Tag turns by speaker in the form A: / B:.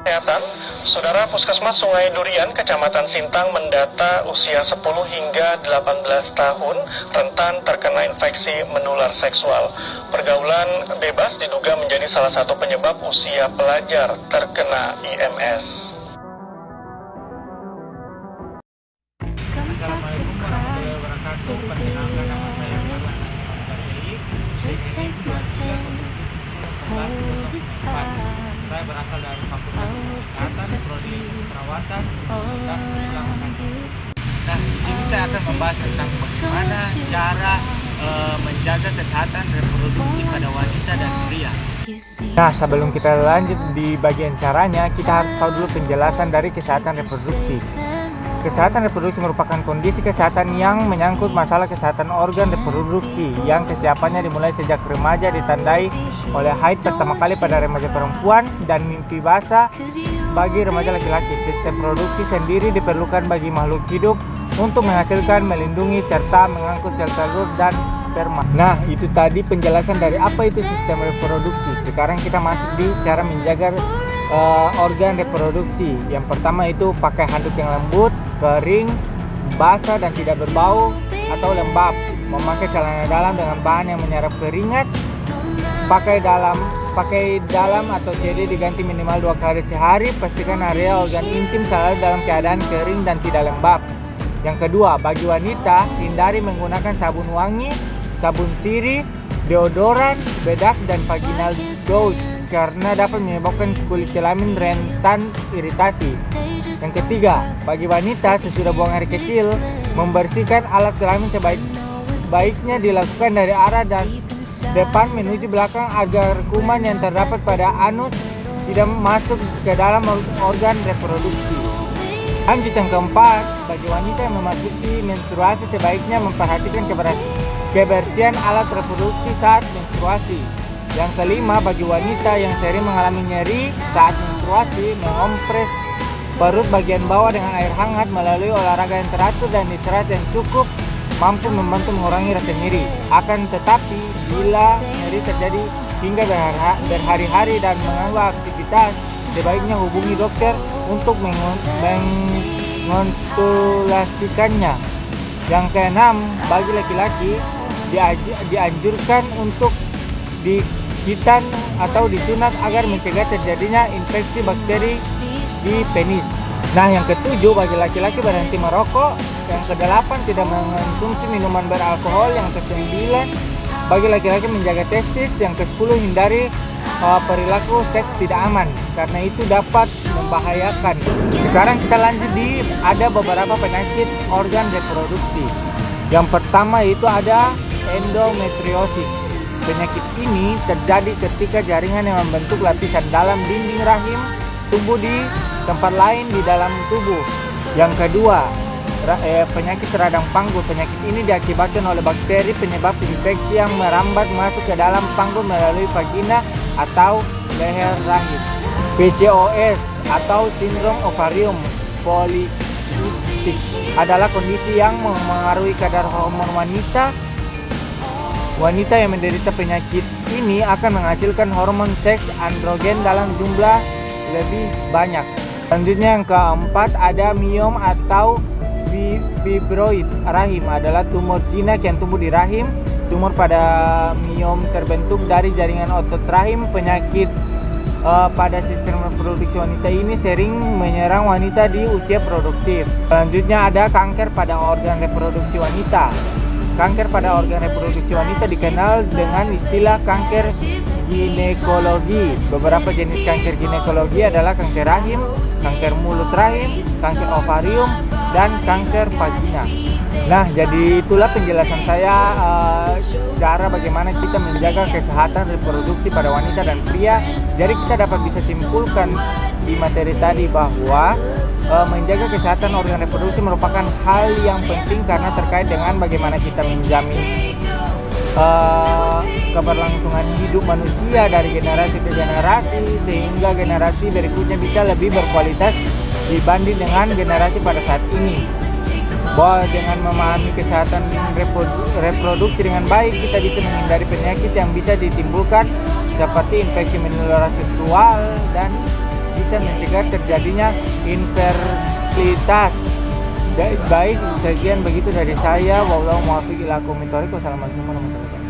A: Kesehatan, Saudara Puskesmas Sungai Durian, Kecamatan Sintang mendata usia 10 hingga 18 tahun rentan terkena infeksi menular seksual. Pergaulan bebas diduga menjadi salah satu penyebab usia pelajar terkena IMS.
B: Assalamualaikum warahmatullahi wabarakatuh. Perkenalkan, nama saya Muhammad Nasir. Saya berasal dari Fakultas Kesehatan, Prodi Perawatan dan Keselamatan. Nah, di sini saya akan membahas tentang bagaimana cara menjaga kesehatan reproduksi pada wanita dan pria.
C: Nah, sebelum kita lanjut di bagian caranya, kita harus tahu dulu penjelasan dari kesehatan reproduksi. Kesehatan reproduksi merupakan kondisi kesehatan yang menyangkut masalah kesehatan organ reproduksi yang kesiapannya dimulai sejak remaja, ditandai oleh haid pertama kali pada remaja perempuan dan mimpi basah bagi remaja laki-laki. Sistem produksi sendiri diperlukan bagi makhluk hidup untuk menghasilkan, melindungi, serta mengangkut sel telur dan sperma. Nah, itu tadi penjelasan dari apa itu sistem reproduksi. Sekarang kita masuk di cara menjaga organ reproduksi. Yang pertama itu pakai handuk yang lembut, kering, basah dan tidak berbau atau lembab. Memakai celana dalam dengan bahan yang menyerap keringat. Pakai dalam atau CD diganti minimal 2 kali sehari. Pastikan area organ intim selalu dalam keadaan kering dan tidak lembab. Yang kedua, bagi wanita, hindari menggunakan sabun wangi, sabun sirih, deodoran, bedak, dan vaginal douche karena dapat menyebabkan kulit kelamin rentan iritasi. Yang ketiga, bagi wanita sesudah buang air kecil, membersihkan alat kelamin sebaik-baiknya dilakukan dari arah dan depan menuju belakang agar kuman yang terdapat pada anus tidak masuk ke dalam organ reproduksi. Lanjut yang keempat, bagi wanita yang memasuki menstruasi sebaiknya memperhatikan kebersihan alat reproduksi saat menstruasi. Yang kelima, bagi wanita yang sering mengalami nyeri saat menstruasi, mengompres perut bagian bawah dengan air hangat melalui olahraga yang teratur dan istirahat yang cukup mampu membantu mengurangi rasa nyeri. Akan tetapi, bila nyeri terjadi hingga berhari-hari dan mengganggu aktivitas, sebaiknya hubungi dokter untuk mengonsultasikannya. Yang keenam, bagi laki-laki dianjurkan untuk dihitan atau disunat agar mencegah terjadinya infeksi bakteri di penis. Nah, yang ketujuh, bagi laki-laki berhenti merokok. Yang kedelapan, tidak mengonsumsi minuman beralkohol. Yang kesembilan, bagi laki-laki menjaga testis. Yang kesepuluh, hindari perilaku seks tidak aman karena itu dapat membahayakan. Sekarang kita lanjut ada beberapa penyakit organ reproduksi. Yang pertama itu ada endometriosis. Penyakit ini terjadi ketika jaringan yang membentuk lapisan dalam dinding rahim tumbuh di tempat lain di dalam tubuh. Yang kedua, penyakit radang panggul. Penyakit ini diakibatkan oleh bakteri penyebab infeksi yang merambat masuk ke dalam panggul melalui vagina atau leher rahim. PCOS atau sindrom ovarium polikistik adalah kondisi yang mengaruhi kadar hormon wanita. Wanita yang menderita penyakit ini akan menghasilkan hormon seks androgen dalam jumlah lebih banyak. Selanjutnya yang keempat ada miom atau fibroid rahim, adalah tumor jinak yang tumbuh di rahim. Tumor pada miom terbentuk dari jaringan otot rahim. Penyakit pada sistem reproduksi wanita ini sering menyerang wanita di usia produktif. Selanjutnya ada kanker pada organ reproduksi wanita. Kanker pada organ reproduksi wanita dikenal dengan istilah kanker ginekologi. Beberapa jenis kanker ginekologi adalah kanker rahim, kanker mulut rahim, kanker ovarium, dan kanker vagina. Nah, jadi itulah penjelasan saya cara bagaimana kita menjaga kesehatan reproduksi pada wanita dan pria. Jadi kita dapat bisa simpulkan di materi tadi bahwa menjaga kesehatan organ reproduksi merupakan hal yang penting karena terkait dengan bagaimana kita menjamin keberlangsungan hidup manusia dari generasi ke generasi, sehingga generasi berikutnya bisa lebih berkualitas dibanding dengan generasi pada saat ini. Bahwa dengan memahami kesehatan reproduksi dengan baik, kita bisa menghindari penyakit yang bisa ditimbulkan seperti infeksi menular seksual dan bisa bisa mencegah terjadinya infertilitas. Baik, sekian begitu dari saya. Wallahu muwaffiq ila aqwamit thoriq. Wassalamualaikum warahmatullahi wabarakatuh.